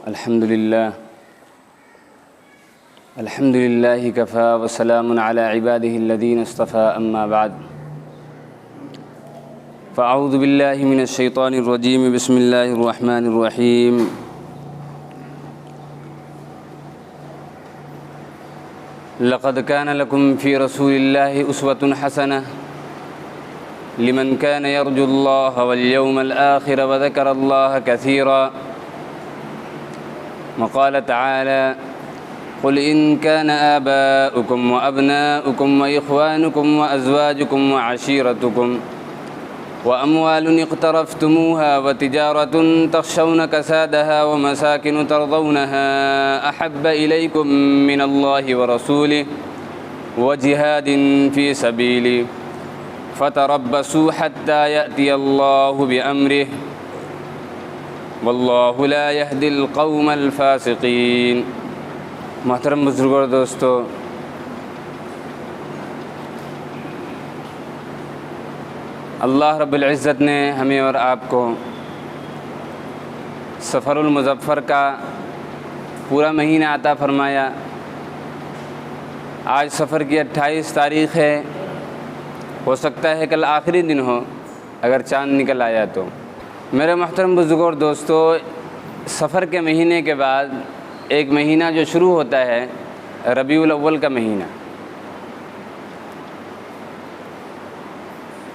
अल्हम्दुलिल्लाह कफ़ा व सलामुन अला इबादिहिल्लज़ीना इस्तफ़ा अम्मा बाद फ़अऊज़ु बिल्लाहि मिनश शैतानिर रजीम बिस्मिल्लाहिर रहमानिर रहीम। लक़द कान लकुम फ़ी रसूलिल्लाहि उस्वतुन हसनह लिमन कान यरजुल्लाह वल यौमल आखिर व ज़करल्लाह कसीरा। वक़ाल तआला क़ुल इन कान आबाउकुम व अब्नाउकुम व इख़वानुकुम व अज़वाजुकुम व अशीरतुकुम व अम्वालुन इक़्तरफ़्तुमूहा व तिजारतुन तख़शौन कसादहा व मसाकिन तर्ज़ौनहा अहब्ब इलैकुम मिनल्लाहि व रसूलिहि व जिहादिन फ़ी सबीलिहि फ़तरब्बसू हत्ता यअतियल्लाहु बिअम्रिहि वल्लाहु ला यहदिल क़ौमल फ़ासिक़ीन। मोहतरम बुज़ुर्गों और दोस्तों, अल्लाह रब्बुल इज़्ज़त ने हमें और आपको सफ़रुल मुज़फ़्फ़र का पूरा महीना अता फ़रमाया। आज सफ़र की 28 तारीख़ है। हो सकता है कल आखिरी दिन हो अगर चाँद निकल आया तो। मेरे मोहतरम बुज़ुर्गों और दोस्तों, सफ़र के महीने के बाद एक महीना जो शुरू होता है रबीउल अव्वल का महीना,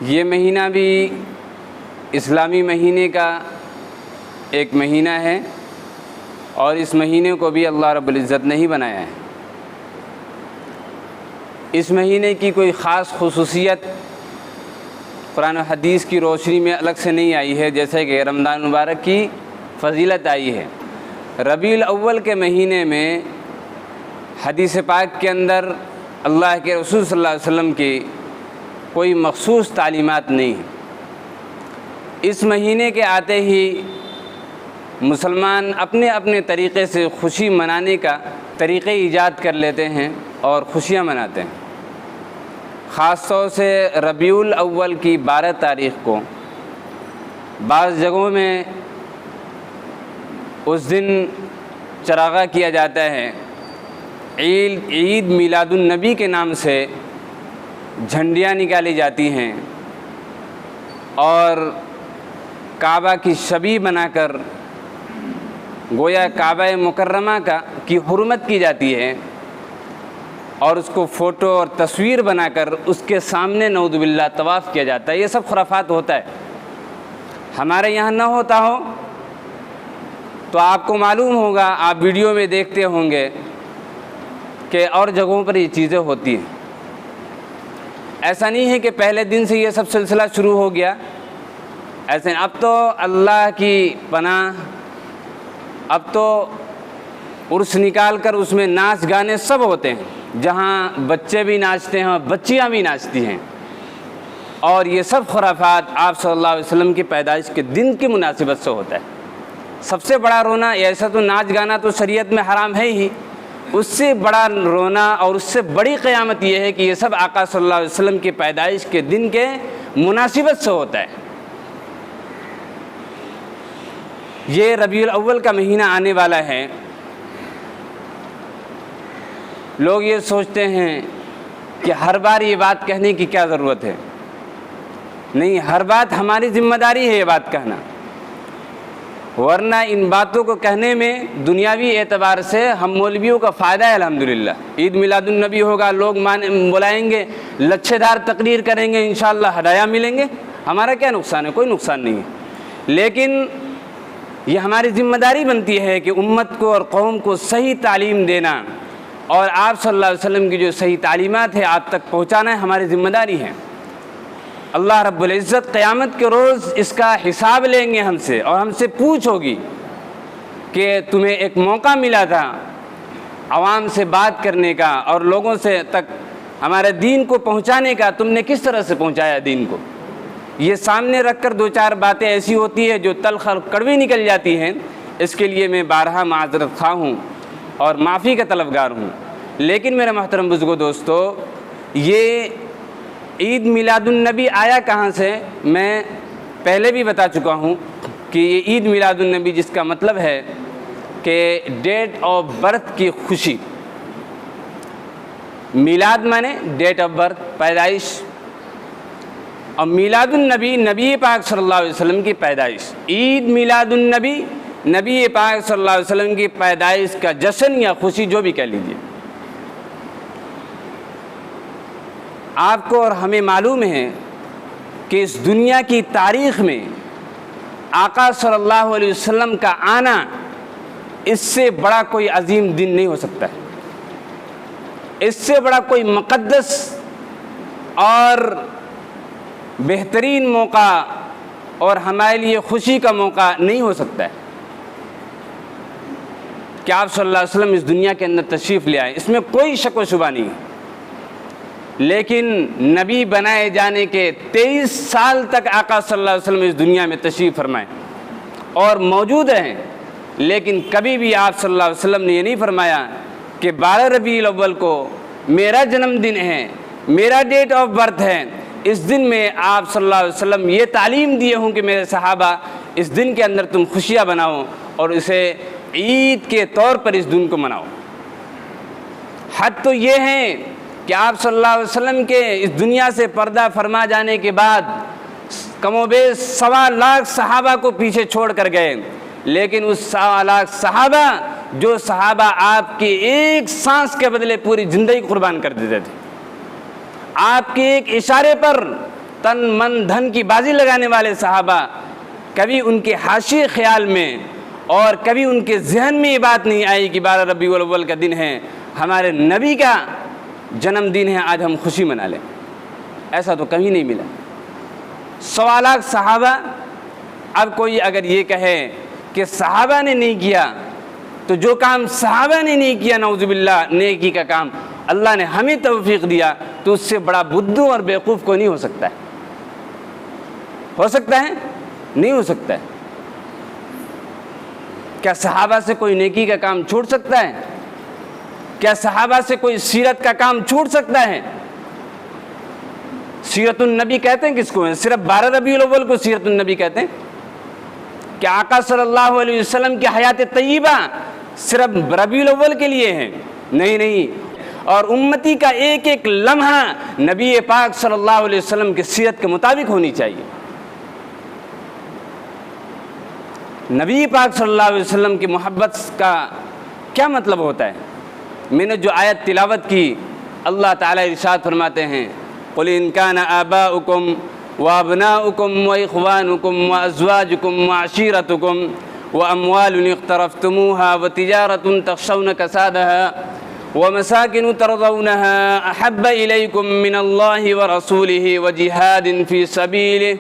ये महीना भी इस्लामी महीने का एक महीना है और इस महीने को भी अल्लाह रब्बुल इज़्ज़त ने ही बनाया है। इस महीने की कोई ख़ास खुसूसियत कुरान और हदीस की रोशनी में अलग से नहीं आई है, जैसे कि रमज़ान मुबारक की फ़जीलत आई है। रबीउल अव्वल के महीने में हदीस पाक के अंदर अल्लाह के रसूल सल्लल्लाहु अलैहि वसल्लम की कोई मख़सूस तालीमात नहीं है। इस महीने के आते ही मुसलमान अपने अपने तरीक़े से खुशी मनाने का तरीक़े ईजाद कर लेते हैं और खुशियाँ मनाते हैं। ख़ास तौर से रबीउल अव्वल की 12 तारीख़ को बाज़ जगहों में उस दिन चरागा किया जाता है। ईद मिलादुन नबी के नाम से झंडियाँ निकाली जाती हैं और काबा की शबी बनाकर गोया काबा मुकर्रमा की हुर्मत की जाती है और उसको फ़ोटो और तस्वीर बनाकर उसके सामने नऊज़ुबिल्लाह तवाफ़ किया जाता है। ये सब खुराफात होता है। हमारे यहाँ न होता हो तो आपको मालूम होगा, आप वीडियो में देखते होंगे कि और जगहों पर ये चीज़ें होती हैं। ऐसा नहीं है कि पहले दिन से ये सब सिलसिला शुरू हो गया, ऐसे अब तो अल्लाह की पनाह, अब तो उर्स निकाल कर उसमें नाच गाने सब होते हैं, जहाँ बच्चे भी नाचते हैं और बच्चियाँ भी नाचती हैं। और ये सब खुराफात आप सल्लल्लाहु अलैहि वसल्लम की पैदाइश के दिन की मुनासिबत से होता है। सबसे बड़ा रोना, ऐसा तो नाच गाना तो शरीयत में हराम है ही, उससे बड़ा रोना और उससे बड़ी क़यामत ये है कि ये सब आका सल्लल्लाहु अलैहि वसल्लम की पैदाइश के दिन के मुनासिबत से होता है। ये रबीउल अव्वल का महीना आने वाला है। लोग ये सोचते हैं कि हर बार ये बात कहने की क्या ज़रूरत है। नहीं, हर बात हमारी ज़िम्मेदारी है ये बात कहना, वरना इन बातों को कहने में दुनियावी एतबार से हम मौलवियों का फ़ायदा है। अल्हम्दुलिल्लाह ईद मिलादुन नबी होगा, लोग बुलाएंगे, लच्छेदार तकरीर करेंगे, इंशाअल्लाह हदाया मिलेंगे। हमारा क्या नुकसान है? कोई नुकसान नहीं है। लेकिन ये हमारी ज़िम्मेदारी बनती है कि उम्मत को और कौम को सही तालीम देना और आप सल्लल्लाहु अलैहि वसल्लम की जो सही तालीमात है आप तक पहुँचाना हमारी ज़िम्मेदारी है। अल्लाह रब्बुल इज़्ज़त क़यामत के रोज़ इसका हिसाब लेंगे हमसे और हमसे पूछ होगी कि तुम्हें एक मौका मिला था आवाम से बात करने का और लोगों से तक हमारे दीन को पहुंचाने का, तुमने किस तरह से पहुंचाया दीन को। ये सामने रख कर दो चार बातें ऐसी होती है जो तल्ख़ और कड़वी निकल जाती हैं। इसके लिए मैं बारहा माज़रत ख़्वाह हूँ और माफ़ी का तलबगार हूँ। लेकिन मेरे मोहतरम बुज़ुर्गों दोस्तों, ये ईद मिलादुन नबी आया कहाँ से, मैं पहले भी बता चुका हूँ कि ये ईद मिलादुन नबी जिसका मतलब है कि डेट ऑफ बर्थ की खुशी। मिलाद माने डेट ऑफ बर्थ, पैदाइश, और मिलादुन नबी नबी पाक सल्लल्लाहु अलैहि वसल्लम की पैदाइश। ईद मिलादुन नबी नबी पाक सल्लल्लाहु अलैहि वसल्लम की पैदाइश का जश्न या खुशी, जो भी कह लीजिए। आपको और हमें मालूम है कि इस दुनिया की तारीख़ में आका सल्लल्लाहु अलैहि वसल्लम का आना, इससे बड़ा कोई अजीम दिन नहीं हो सकता है, इससे बड़ा कोई मुक़द्दस और बेहतरीन मौका और हमारे लिए खुशी का मौका नहीं हो सकता है कि आप सल्लल्लाहु अलैहि वसल्लम इस दुनिया के अंदर तशरीफ़ ले आए। इसमें कोई शक व शुबा नहीं है। लेकिन नबी बनाए जाने के 23 साल तक आका सल्लल्लाहु अलैहि वसल्लम इस दुनिया में तशरीफ़ फरमाए और मौजूद रहें, लेकिन कभी भी आप सल्लल्लाहु अलैहि वसल्लम ने ये नहीं फरमाया कि 12 रबीउल अव्वल को मेरा जन्मदिन है, मेरा डेट ऑफ बर्थ है, इस दिन में आप सल्लल्लाहु अलैहि वसल्लम ये तालीम दिए हों कि मेरे सहाबा इस दिन के अंदर तुम खुशियाँ बनाओ और इसे ईद के तौर पर इस दिन को मनाओ। हद तो ये है कि आप सल्लल्लाहु अलैहि वसल्लम के इस दुनिया से पर्दा फरमा जाने के बाद कमोबेश 1.25 लाख सहाबा को पीछे छोड़ कर गए, लेकिन उस 1.25 लाख सहाबा, जो सहाबा आपकी एक सांस के बदले पूरी ज़िंदगी कुर्बान कर देते थे, आपके एक इशारे पर तन मन धन की बाजी लगाने वाले सहाबा, कभी उनके हाशिए ख्याल में और कभी उनके जहन में ये बात नहीं आई कि 12 रबीउल अव्वल का दिन है, हमारे नबी का जन्मदिन है, आज हम खुशी मना लें। ऐसा तो कभी नहीं मिला। 1.25 लाख सहाबा। अब कोई अगर ये कहे कि सहाबा ने नहीं किया, तो जो काम सहाबा ने नहीं किया, नऊज़ुबिल्लाह, नेकी का काम अल्लाह ने हमें तौफीक दिया, तो उससे बड़ा बुद्धू और बेवकूफ़ को नहीं हो सकता है। हो सकता है? नहीं हो सकता है। क्या सहाबा से कोई नेकी का काम छूट सकता है? क्या सहाबा से कोई सीरत का काम छूट सकता है? सीरतुन नबी कहते हैं किसको है? सिर्फ 12 रबीउल अव्वल को सीरतुन नबी कहते हैं? क्या आका सल्लल्लाहु अलैहि वसल्लम की हयात तय्यबा सिर्फ रबीउल अव्वल के लिए है? नहीं नहीं। और उम्मती का एक एक लम्हा नबी पाक सल्लल्लाहु अलैहि वसल्लम की सीरत के मुताबिक होनी चाहिए। नबी पाक सल्लल्लाहु अलैहि वसल्लम की मोहब्बत का क्या मतलब होता है? मैंने जो आयत तिलावत की, अल्लाह ताला इरशाद फरमाते हैं, क़ुल इन काना आबाउकुम व अबनाउकुम व इख़वानुकुम व अज़वाजुकुम व अशीरतुकुम व अम्वालुन इक़्तरफ़्तुमूहा व तिजारतुन तख़शौन कसादहा व मसाकिन तरज़ौनहा अहब्ब इलैकुम मिनल्लाहि व रसूलिहि व जिहादिन फ़ी सबीलिहि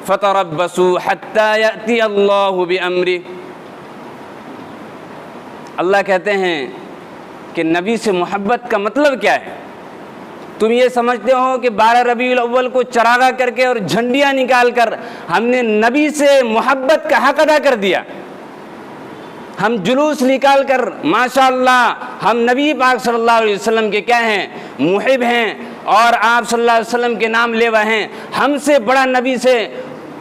फ़तरब्बसू हत्ता यअती अल्लाहु बिअम्रिहि। अल्लाह कहते हैं कि नबी से मोहब्बत का मतलब क्या है? तुम ये समझते हो कि 12 रबीउल अव्वल को चरागा करके और झंडियाँ निकाल कर हमने नबी से मोहब्बत का हक अदा कर दिया। हम जुलूस निकाल कर माशाअल्लाह हम नबी पाक सल्लल्लाहु अलैहि वसल्लम के क्या हैं? मुहिब हैं और आप सल्लल्लाहु अलैहि वसल्लम के नाम लेवा हैं। हमसे बड़ा नबी से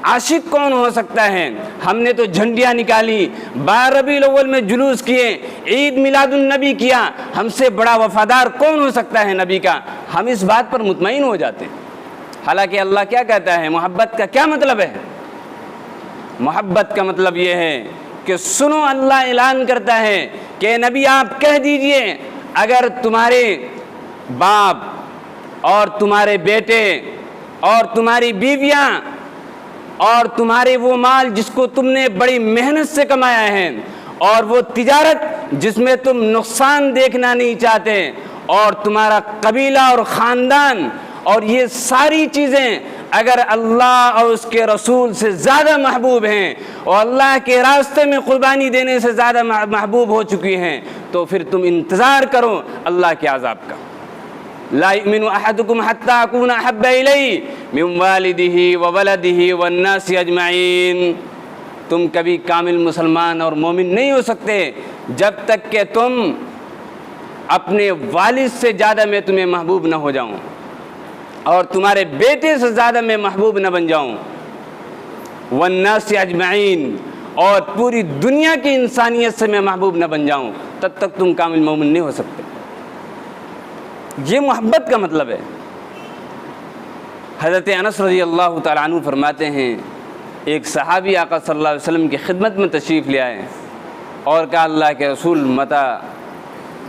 आशिक कौन हो सकता है? हमने तो झंडियाँ निकाली, 12 रबीउल अव्वल में जुलूस किए, ईद मिलादुन नबी किया, हमसे बड़ा वफादार कौन हो सकता है नबी का? हम इस बात पर मुतमईन हो जाते हैं। हालांकि अल्लाह क्या कहता है? मोहब्बत का क्या मतलब है? मोहब्बत का मतलब ये है कि सुनो, अल्लाह ऐलान करता है कि नबी आप कह दीजिए, अगर तुम्हारे बाप और तुम्हारे बेटे और तुम्हारी बीवियाँ और तुम्हारे वो माल जिसको तुमने बड़ी मेहनत से कमाया है और वो तिजारत जिसमें तुम नुकसान देखना नहीं चाहते और तुम्हारा कबीला और ख़ानदान और ये सारी चीज़ें अगर अल्लाह और उसके रसूल से ज़्यादा महबूब हैं और अल्लाह के रास्ते में क़ुर्बानी देने से ज़्यादा महबूब हो चुकी हैं, तो फिर तुम इंतज़ार करो अल्लाह के अज़ाब का। ला युमिनु अहदुकुम हत्ता अकूना अहब्बा इलैहि मिन वालिदिही व वलदिही वन्नासि अजमईन। तुम कभी कामिल मुसलमान और मोमिन नहीं हो सकते जब तक कि तुम अपने वालिद से ज़्यादा मैं तुम्हें महबूब न हो जाऊँ और तुम्हारे बेटे से ज़्यादा मैं महबूब न बन जाऊँ। वन्नासि अजमईन, और पूरी दुनिया की इंसानियत से मैं महबूब न बन जाऊं, तब तक तुम कामिल मोमिन नहीं हो सकते। ये मोहब्बत का मतलब है। हज़रत अनस रज़ी अल्लाह तआला अन्हु फरमाते हैं, एक सहाबी आका सल्लल्लाहु अलैहि वसल्लम की खिदमत में तशरीफ़ ले आए और कहा, अल्लाह के रसूल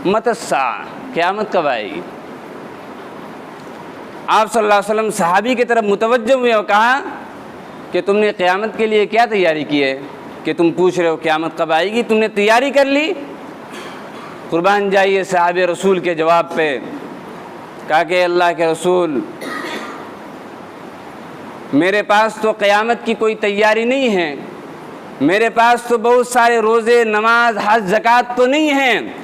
मतस्सा, क़यामत कब आएगी? आप सल्लल्लाहु अलैहि वसल्लम सहाबी की तरफ मुतवज्जह हुए और कहा कि तुमने क़यामत के लिए क्या तैयारी की है कि तुम पूछ रहे हो क़यामत कब आएगी? तुमने तैयारी कर ली? कुर्बान जाइए सहाबे रसूल के जवाब पे। कहा कि अल्लाह के रसूल, मेरे पास तो क़यामत की कोई तैयारी नहीं है, मेरे पास तो बहुत सारे रोज़े, नमाज, हज, ज़कात तो नहीं हैं,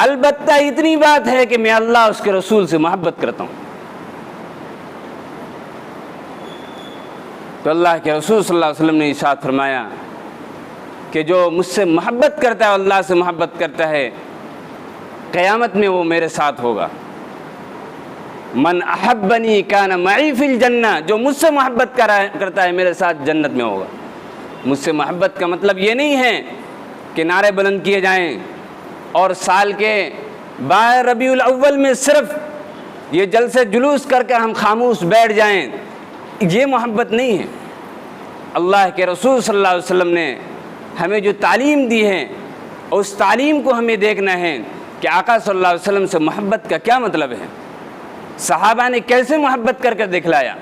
अलबत्ता इतनी बात है कि मैं अल्लाह उसके रसूल से मोहब्बत करता हूँ। तो अल्लाह के रसूल सल्लल्लाहु अलैहि वसल्लम ने इरशाद फरमाया कि जो मुझसे मोहब्बत करता है, अल्लाह से मोहब्बत करता है, क़यामत में वो मेरे साथ होगा। मन अहब्बनी कान मई फिल जन्ना, जो मुझसे मोहब्बत करता है मेरे साथ जन्नत में होगा। मुझसे मोहब्बत का मतलब ये नहीं है कि नारे बुलंद किए जाएं और साल के 12 रबीउल अव्वल में सिर्फ ये जलसे जुलूस करके हम खामोश बैठ जाएं, ये मोहब्बत नहीं है। अल्लाह के रसूल सल्लल्लाहु अलैहि वसल्लम ने हमें जो तालीम दी है, उस तालीम को हमें देखना है कि आका सल्लल्लाहु अलैहि वसल्लम से मोहब्बत का क्या मतलब है। सहाबा ने कैसे मोहब्बत करके दिखलाया।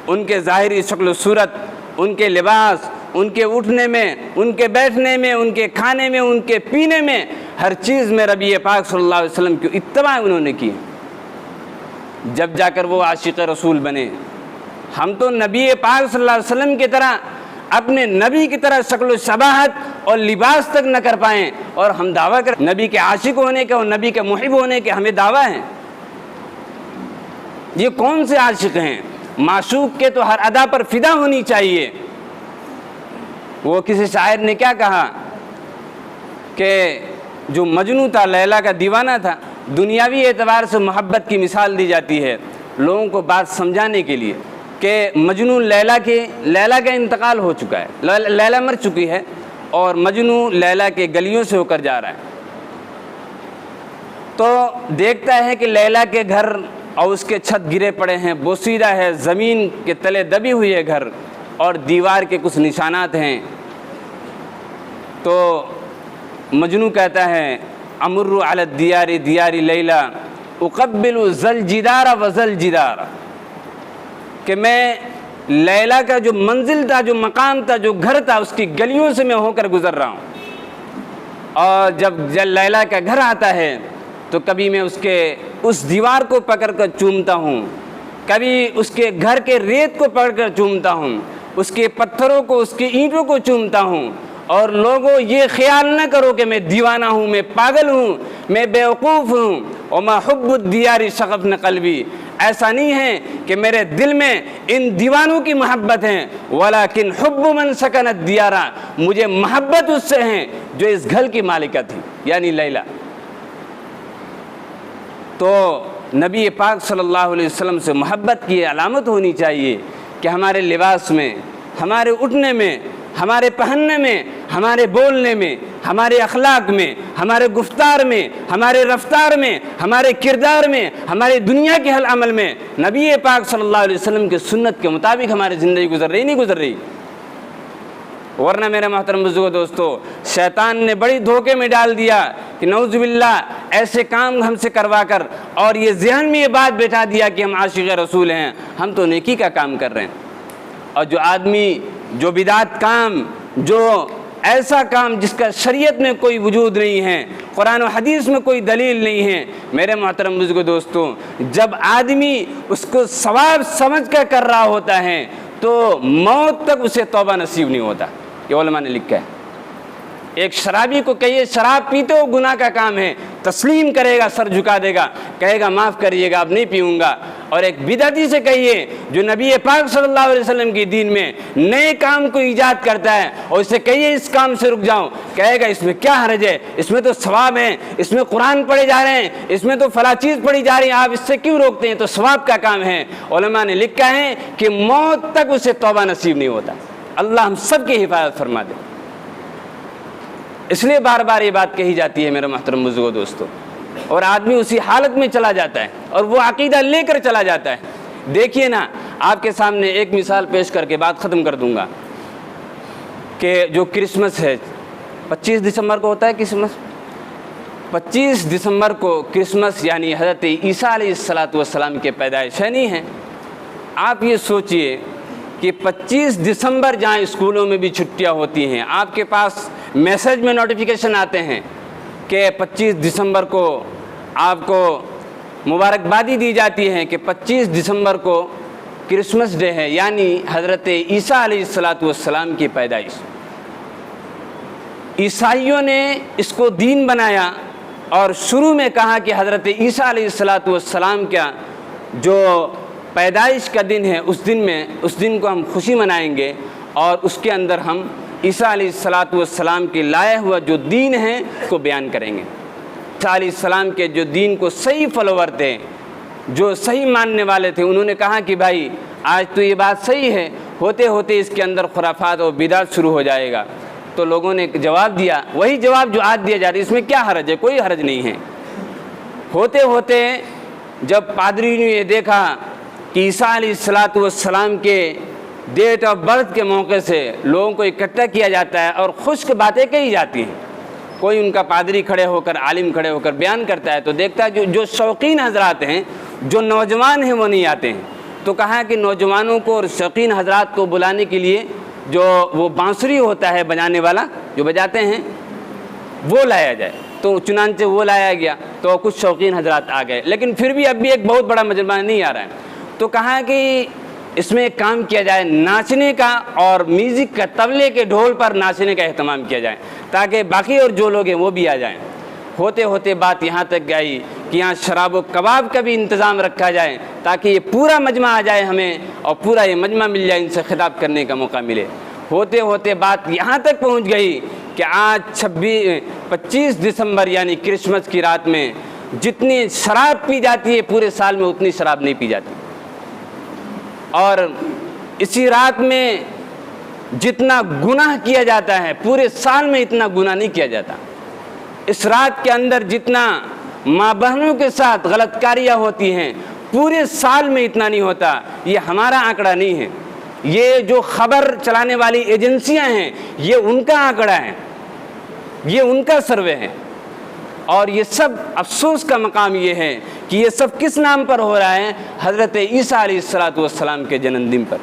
उनके ज़ाहिरी शक्ल सूरत, उनके लिबास, उनके उठने में, उनके बैठने में, उनके खाने में, उनके पीने में, हर चीज़ में रबी पाक सल्लल्लाहु अलैहि वसल्लम की इत्तबा उन्होंने की। जब जाकर वो आशिक़ रसूल बने। हम तो नबी पाक सल्लल्लाहु अलैहि वसल्लम की तरह, अपने नबी की तरह शक्ल शबाहत और लिबास तक न कर पाएँ और हम दावा कर नबी के आशिक़ होने का और नबी के मुहिब होने के हमें दावा है। ये कौन से आशिक़ हैं? माशूक़ के तो हर अदा पर फ़िदा होनी चाहिए। वो किसी शायर ने क्या कहा कि जो मजनू था, लैला का दीवाना था, दुनियावी एतबार से मोहब्बत की मिसाल दी जाती है लोगों को बात समझाने के लिए कि मजनू लैला का इंतकाल हो चुका है, लैला मर चुकी है और मजनू लैला के गलियों से होकर जा रहा है। तो देखता है कि लैला के घर और उसके छत गिरे पड़े हैं, बोसीदा है, ज़मीन के तले दबी हुई है घर और दीवार के कुछ निशानात हैं। तो मजनू कहता है, अमुर्रु अला दियारी दियारी लैला उक़ब्बिलु ज़ल जिदारा व ज़ल जिदारा, कि मैं लैला का जो मंजिल था, जो मकाम था, जो घर था, उसकी गलियों से मैं होकर गुज़र रहा हूँ। और जब लैला का घर आता है तो कभी मैं उसके उस दीवार को पकड़कर चूमता हूँ, कभी उसके घर के रेत को पकड़कर चूमता हूँ, उसके पत्थरों को, उसकी ईंटों को चूमता हूँ। और लोगों ये ख्याल न करो कि मैं दीवाना हूँ, मैं पागल हूँ, मैं बेवकूफ़ हूँ। और मा हुब्बुद दियारी शग़फ़ न क़ल्बी, ऐसा नहीं है कि मेरे दिल में इन दीवानों की मोहब्बत है, वलाकिन हुब्बु मन सकनत दियारा, मुझे मोहब्बत उससे है जो इस घर की मालिका थी, यानी लैला। तो नबी पाक सल्लल्लाहु अलैहि वसल्लम से मोहब्बत की अलामत होनी चाहिए कि हमारे लिबास में, हमारे उठने में, हमारे पहनने में, हमारे बोलने में, हमारे अखलाक में, हमारे गुफ्तार में, हमारे रफ्तार में, हमारे किरदार में, हमारे दुनिया के हल अमल में नबी पाक सल्लल्लाहु अलैहि वसल्लम के सुन्नत के मुताबिक हमारी ज़िंदगी गुजर रही नहीं गुजर रही। वरना मेरे मोहतरम बुजुर्गों, दोस्तों, शैतान ने बड़ी धोखे में डाल दिया कि नौजुबिल्लाह ऐसे काम हमसे करवा कर और ये जहन में ये बात बैठा दिया कि हम आशिक़ रसूल हैं, हम तो नेकी का काम कर रहे हैं। और जो आदमी जो बिदात काम, जो ऐसा काम जिसका शरीयत में कोई वजूद नहीं है, कुरान और हदीस में कोई दलील नहीं है, मेरे मोहतरम बुजुर्गों, दोस्तों, जब आदमी उसको सवाब समझ कर कर रहा होता है तो मौत तक उसे तौबा नसीब नहीं होता। ये उलमा ने लिखा है। एक शराबी को कहिए शराब पीते हो गुनाह का काम है, तस्लीम करेगा, सर झुका देगा, कहेगा माफ़ करिएगा, अब नहीं पीऊँगा। और एक बिदअती से कहिए जो नबी पाक सल्लल्लाहु अलैहि वसल्लम की दीन में नए काम को ईजाद करता है और इसे कहिए इस काम से रुक जाओ, कहेगा इसमें क्या हर्ज है, इसमें तो सवाब है, इसमें कुरान पढ़े जा रहे हैं, इसमें तो फला चीज़ पढ़ी जा रही है, आप इससे क्यों रोकते हैं, तो सवाब का काम है। उलमा ने लिखा है कि मौत तक उसे तौबा नसीब नहीं होता। अल्लाह हम सब की हिफाजत फरमा दे। इसलिए बार बार ये बात कही जाती है मेरे मोहतरम बुजुर्गों दोस्तों, और आदमी उसी हालत में चला जाता है और वो अकीदा लेकर चला जाता है। देखिए ना, आपके सामने एक मिसाल पेश करके बात ख़त्म कर दूंगा कि जो क्रिसमस है 25 दिसंबर को होता है। क्रिसमस 25 दिसंबर को क्रिसमस यानी हज़रत ईसा अलैहिस्सलाम के पैदाइशनी हैं। आप ये सोचिए कि 25 दिसंबर जहाँ स्कूलों में भी छुट्टियाँ होती हैं, आपके पास मैसेज में नोटिफिकेशन आते हैं कि 25 दिसंबर को आपको मुबारकबादी दी जाती है कि 25 दिसंबर को क्रिसमस डे है, यानी हज़रत ईसा अलैहिस्सलाम की पैदाइश। ईसाइयों ने इसको दीन बनाया और शुरू में कहा कि हज़रत ईसा अलैहिस्सलाम का जो पैदाइश का दिन है, उस दिन को हम खुशी मनाएंगे और उसके अंदर हम ईसा अलैहिस्सलाम के लाया हुआ जो दीन है को बयान करेंगे। ईसा अलैहिस्सलाम के जो दीन को सही फॉलोवर थे, जो सही मानने वाले थे, उन्होंने कहा कि भाई आज तो ये बात सही है, होते होते इसके अंदर खुराफात और बिदात शुरू हो जाएगा। तो लोगों ने जवाब दिया, वही जवाब जो आज दिया जा रहा है, इसमें क्या हर्ज है? कोई हर्ज नहीं है। होते होते जब पादरी ने ये देखा कि ईसा अलैहिस्सलाम के डेट ऑफ बर्थ के मौके से लोगों को इकट्ठा किया जाता है और खुश्क बातें कही जाती हैं, कोई उनका पादरी खड़े होकर, आलिम खड़े होकर बयान करता है, तो देखता है जो शौकीन हजरात हैं, जो नौजवान हैं, वो नहीं आते हैं। तो कहा कि नौजवानों को और शौकीन हजरात को बुलाने के लिए जो वो बांसुरी होता है बजाने वाला, जो बजाते हैं, वो लाया जाए। तो चुनांचे वो लाया गया, तो कुछ शौकीन हजरात आ गए, लेकिन फिर भी अब भी एक बहुत बड़ा मजमा नहीं आ रहा है। तो कहा कि इसमें एक काम किया जाए, नाचने का और म्यूज़िक का, तबले के ढोल पर नाचने का एहतमाम किया जाए, ताकि बाकी और जो लोग हैं वो भी आ जाएं। होते होते बात यहाँ तक गई कि यहाँ शराब व कबाब का भी इंतज़ाम रखा जाए, ताकि ये पूरा मजमा आ जाए हमें, और पूरा ये मजमा मिल जाए, इनसे खिताब करने का मौका मिले। होते होते बात यहाँ तक पहुँच गई कि आज 25 दिसंबर यानी क्रिसमस की रात में जितनी शराब पी जाती है, पूरे साल में उतनी शराब नहीं पी जाती। और इसी रात में जितना गुनाह किया जाता है, पूरे साल में इतना गुनाह नहीं किया जाता। इस रात के अंदर जितना माँ बहनों के साथ गलतकारियाँ होती हैं, पूरे साल में इतना नहीं होता। ये हमारा आंकड़ा नहीं है, ये जो खबर चलाने वाली एजेंसियां हैं, ये उनका आंकड़ा है, ये उनका सर्वे है। और ये सब अफसोस का मकाम ये है कि ये सब किस नाम पर हो रहा है? हज़रत ईसा अलैहिस्सलाम के जन्मदिन पर।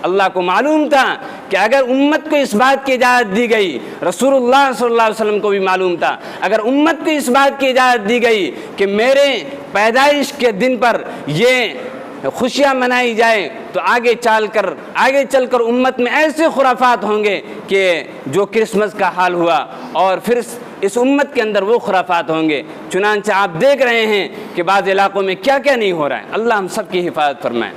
अल्लाह को मालूम था कि अगर उम्मत को इस बात की इजाज़त दी गई, रसूलुल्लाह सल्लल्लाहु अलैहि वसल्लम को भी मालूम था, अगर उम्मत को इस बात की इजाज़त दी गई कि मेरे पैदाइश के दिन पर ये खुशियाँ मनाई जाए, तो आगे चलकर उम्मत में ऐसे खुराफात होंगे कि जो क्रिसमस का हाल हुआ, और फिर इस उम्मत के अंदर वो खुराफात होंगे। चुनांचे आप देख रहे हैं कि बाज़ इलाक़ों में क्या क्या नहीं हो रहा है। अल्लाह हम सब की हिफाजत फरमाए।